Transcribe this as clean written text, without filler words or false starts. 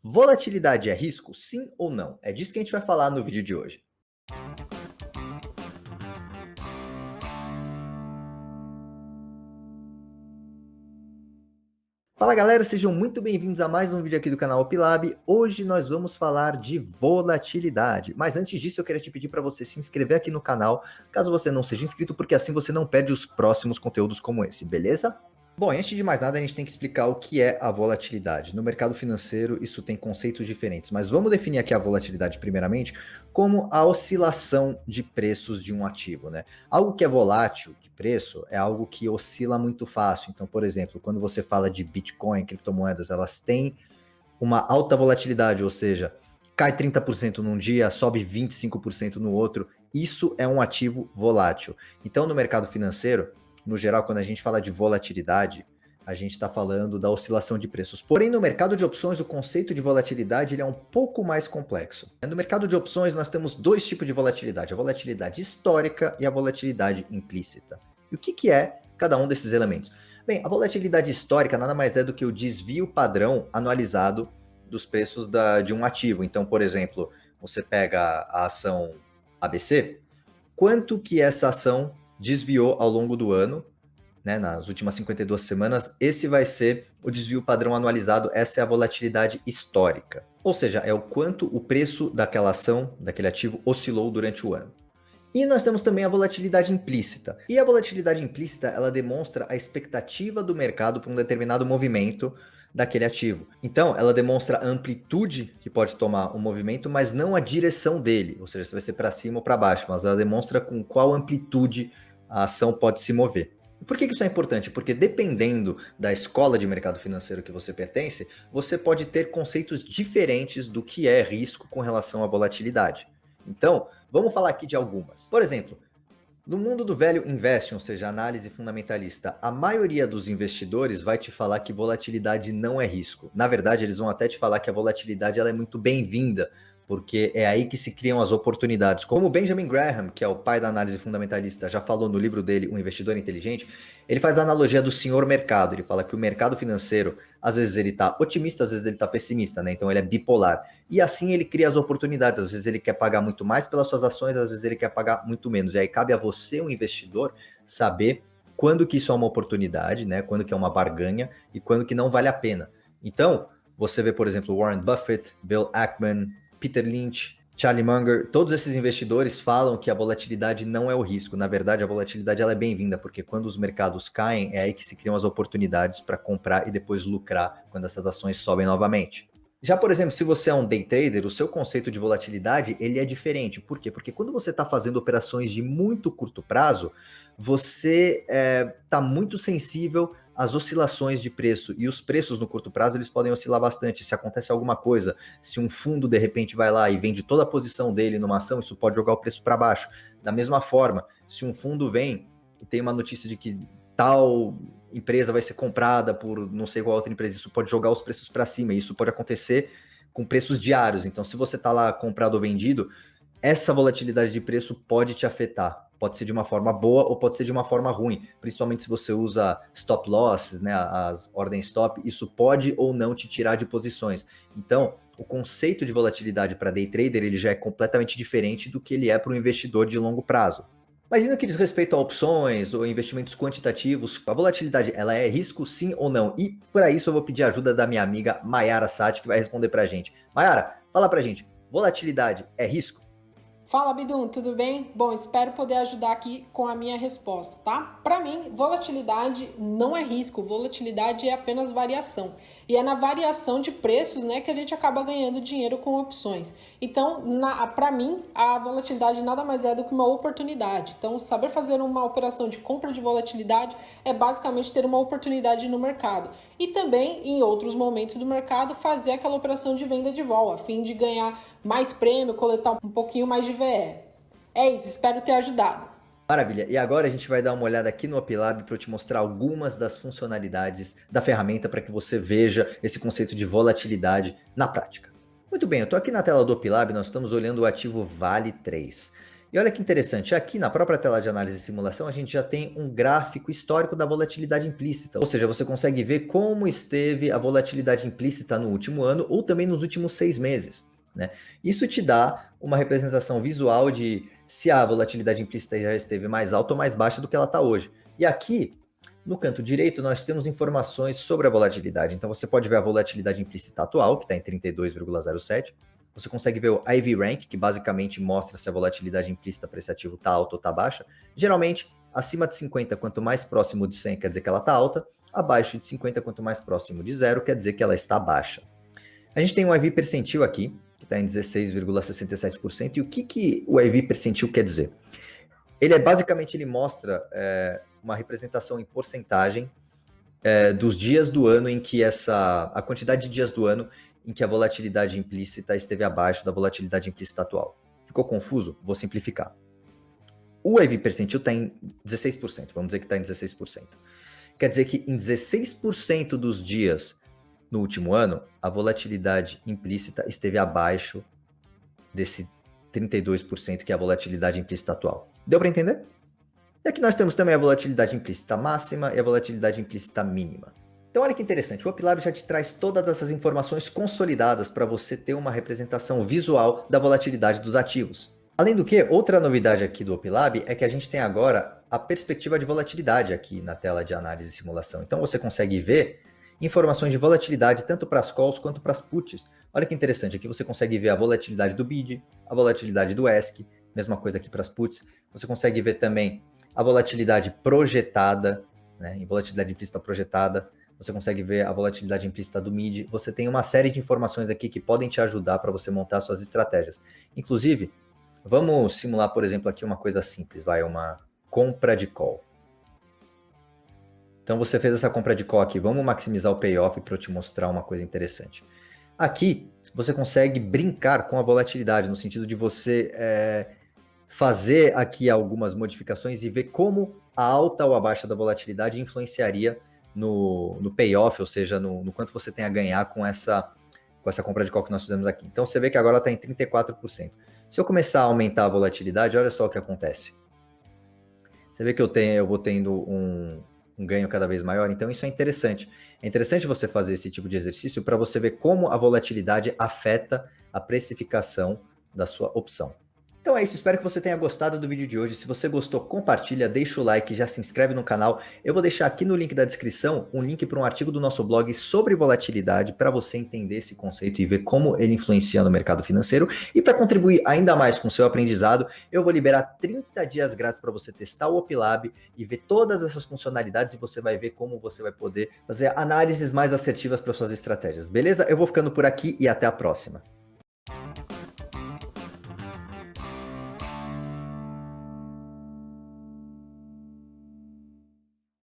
Volatilidade é risco? Sim ou não? É disso que a gente vai falar no vídeo de hoje. Fala galera, sejam muito bem-vindos a mais um vídeo aqui do canal Opilab. Hoje nós vamos falar de volatilidade. Mas antes disso eu queria te pedir para você se inscrever aqui no canal, caso você não seja inscrito, porque assim você não perde os próximos conteúdos como esse, beleza? Bom, antes de mais nada, a gente tem que explicar o que é a volatilidade. No mercado financeiro, isso tem conceitos diferentes, mas vamos definir aqui a volatilidade primeiramente como a oscilação de preços de um ativo, né? Algo que é volátil de preço é algo que oscila muito fácil. Então, por exemplo, quando você fala de Bitcoin, criptomoedas, elas têm uma alta volatilidade, ou seja, cai 30% num dia, sobe 25% no outro. Isso é um ativo volátil. Então, no mercado financeiro, no geral, quando a gente fala de volatilidade, a gente está falando da oscilação de preços. Porém, no mercado de opções, o conceito de volatilidade ele é um pouco mais complexo. No mercado de opções, nós temos dois tipos de volatilidade: a volatilidade histórica e a volatilidade implícita. E o que é cada um desses elementos? Bem, a volatilidade histórica nada mais é do que o desvio padrão anualizado dos preços de um ativo. Então, por exemplo, você pega a ação ABC, quanto que essa ação desviou ao longo do ano, né, nas últimas 52 semanas, esse vai ser o desvio padrão anualizado, essa é a volatilidade histórica. Ou seja, é o quanto o preço daquela ação, daquele ativo, oscilou durante o ano. E nós temos também a volatilidade implícita. E a volatilidade implícita, ela demonstra a expectativa do mercado para um determinado movimento daquele ativo. Então, ela demonstra a amplitude que pode tomar o movimento, mas não a direção dele, ou seja, se vai ser para cima ou para baixo, mas ela demonstra com qual amplitude a ação pode se mover. E por que isso é importante? Porque dependendo da escola de mercado financeiro que você pertence, você pode ter conceitos diferentes do que é risco com relação à volatilidade. Então, vamos falar aqui de algumas. Por exemplo, no mundo do velho investing, ou seja, análise fundamentalista, a maioria dos investidores vai te falar que volatilidade não é risco. Na verdade, eles vão até te falar que a volatilidade ela é muito bem-vinda, porque é aí que se criam as oportunidades. Como Benjamin Graham, que é o pai da análise fundamentalista, já falou no livro dele, Um Investidor Inteligente, ele faz a analogia do senhor mercado. Ele fala que o mercado financeiro, às vezes ele está otimista, às vezes ele está pessimista, né? Então ele é bipolar. E assim ele cria as oportunidades. Às vezes ele quer pagar muito mais pelas suas ações, às vezes ele quer pagar muito menos. E aí cabe a você, um investidor, saber quando que isso é uma oportunidade, né? Quando que é uma barganha e quando que não vale a pena. Então, você vê, por exemplo, Warren Buffett, Bill Ackman, Peter Lynch, Charlie Munger, todos esses investidores falam que a volatilidade não é o risco. Na verdade, a volatilidade ela é bem-vinda, porque quando os mercados caem, é aí que se criam as oportunidades para comprar e depois lucrar quando essas ações sobem novamente. Já, por exemplo, se você é um day trader, o seu conceito de volatilidade ele é diferente. Por quê? Porque quando você está fazendo operações de muito curto prazo, você está muito sensível às oscilações de preço. E os preços no curto prazo eles podem oscilar bastante. Se acontece alguma coisa, se um fundo de repente vai lá e vende toda a posição dele numa ação, isso pode jogar o preço para baixo. Da mesma forma, se um fundo vem e tem uma notícia de que tal empresa vai ser comprada por não sei qual outra empresa, isso pode jogar os preços para cima, e isso pode acontecer com preços diários. Então, se você está lá comprado ou vendido, essa volatilidade de preço pode te afetar. Pode ser de uma forma boa ou pode ser de uma forma ruim, principalmente se você usa stop losses, né, as ordens stop, isso pode ou não te tirar de posições. Então, o conceito de volatilidade para day trader ele já é completamente diferente do que ele é para um investidor de longo prazo. Mas e no que diz respeito a opções ou investimentos quantitativos, a volatilidade ela é risco sim ou não? E para isso eu vou pedir a ajuda da minha amiga Mayara Sati, que vai responder para a gente. Mayara, fala para a gente, volatilidade é risco? Fala, Bidum, tudo bem? Bom, espero poder ajudar aqui com a minha resposta, tá? Para mim, volatilidade não é risco, volatilidade é apenas variação. E é na variação de preços, né, que a gente acaba ganhando dinheiro com opções. Então, para mim, a volatilidade nada mais é do que uma oportunidade. Então, saber fazer uma operação de compra de volatilidade é basicamente ter uma oportunidade no mercado. E também, em outros momentos do mercado, fazer aquela operação de venda de vol, a fim de ganhar mais prêmio, coletar um pouquinho mais de VE. É isso, espero ter ajudado. Maravilha, e agora a gente vai dar uma olhada aqui no Opilab para eu te mostrar algumas das funcionalidades da ferramenta para que você veja esse conceito de volatilidade na prática. Muito bem, eu estou aqui na tela do Opilab, nós estamos olhando o ativo Vale 3. E olha que interessante, aqui na própria tela de análise e simulação, a gente já tem um gráfico histórico da volatilidade implícita. Ou seja, você consegue ver como esteve a volatilidade implícita no último ano ou também nos últimos 6 meses. Né? Isso te dá uma representação visual de se a volatilidade implícita já esteve mais alta ou mais baixa do que ela está hoje. E aqui, no canto direito, nós temos informações sobre a volatilidade. Então você pode ver a volatilidade implícita atual, que está em 32,07. Você consegue ver o IV Rank, que basicamente mostra se a volatilidade implícita para esse ativo está alta ou está baixa. Geralmente, acima de 50, quanto mais próximo de 100, quer dizer que ela está alta. Abaixo de 50, quanto mais próximo de 0, quer dizer que ela está baixa. A gente tem um IV percentil aqui, que está em 16,67%. E o que o IV percentil quer dizer? Ele basicamente mostra uma representação em porcentagem dos dias do ano em que a quantidade de dias do ano em que a volatilidade implícita esteve abaixo da volatilidade implícita atual. Ficou confuso? Vou simplificar. O IV percentil está em 16%, vamos dizer que está em 16%. Quer dizer que em 16% dos dias no último ano, a volatilidade implícita esteve abaixo desse 32% que é a volatilidade implícita atual. Deu para entender? E aqui nós temos também a volatilidade implícita máxima e a volatilidade implícita mínima. Então olha que interessante, o OpLab já te traz todas essas informações consolidadas para você ter uma representação visual da volatilidade dos ativos. Além do que, outra novidade aqui do OpLab é que a gente tem agora a perspectiva de volatilidade aqui na tela de análise e simulação. Então você consegue ver informações de volatilidade tanto para as calls quanto para as puts. Olha que interessante, aqui você consegue ver a volatilidade do BID, a volatilidade do ESC, mesma coisa aqui para as puts. Você consegue ver também a volatilidade projetada, né, em volatilidade implícita projetada. Você consegue ver a volatilidade implícita do MID. Você tem uma série de informações aqui que podem te ajudar para você montar suas estratégias. Inclusive, vamos simular, por exemplo, aqui uma coisa simples, uma compra de call. Então você fez essa compra de call aqui, vamos maximizar o payoff para eu te mostrar uma coisa interessante. Aqui você consegue brincar com a volatilidade, no sentido de você fazer aqui algumas modificações e ver como a alta ou a baixa da volatilidade influenciaria no payoff, ou seja, no quanto você tem a ganhar com essa compra de call que nós fizemos aqui. Então você vê que agora está em 34%. Se eu começar a aumentar a volatilidade, olha só o que acontece. Você vê que eu vou tendo um ganho cada vez maior, então isso é interessante. É interessante você fazer esse tipo de exercício para você ver como a volatilidade afeta a precificação da sua opção. Então é isso, espero que você tenha gostado do vídeo de hoje. Se você gostou, compartilha, deixa o like, já se inscreve no canal. Eu vou deixar aqui no link da descrição um link para um artigo do nosso blog sobre volatilidade para você entender esse conceito e ver como ele influencia no mercado financeiro. E para contribuir ainda mais com o seu aprendizado, eu vou liberar 30 dias grátis para você testar o OpLab e ver todas essas funcionalidades e você vai ver como você vai poder fazer análises mais assertivas para suas estratégias. Beleza? Eu vou ficando por aqui e até a próxima.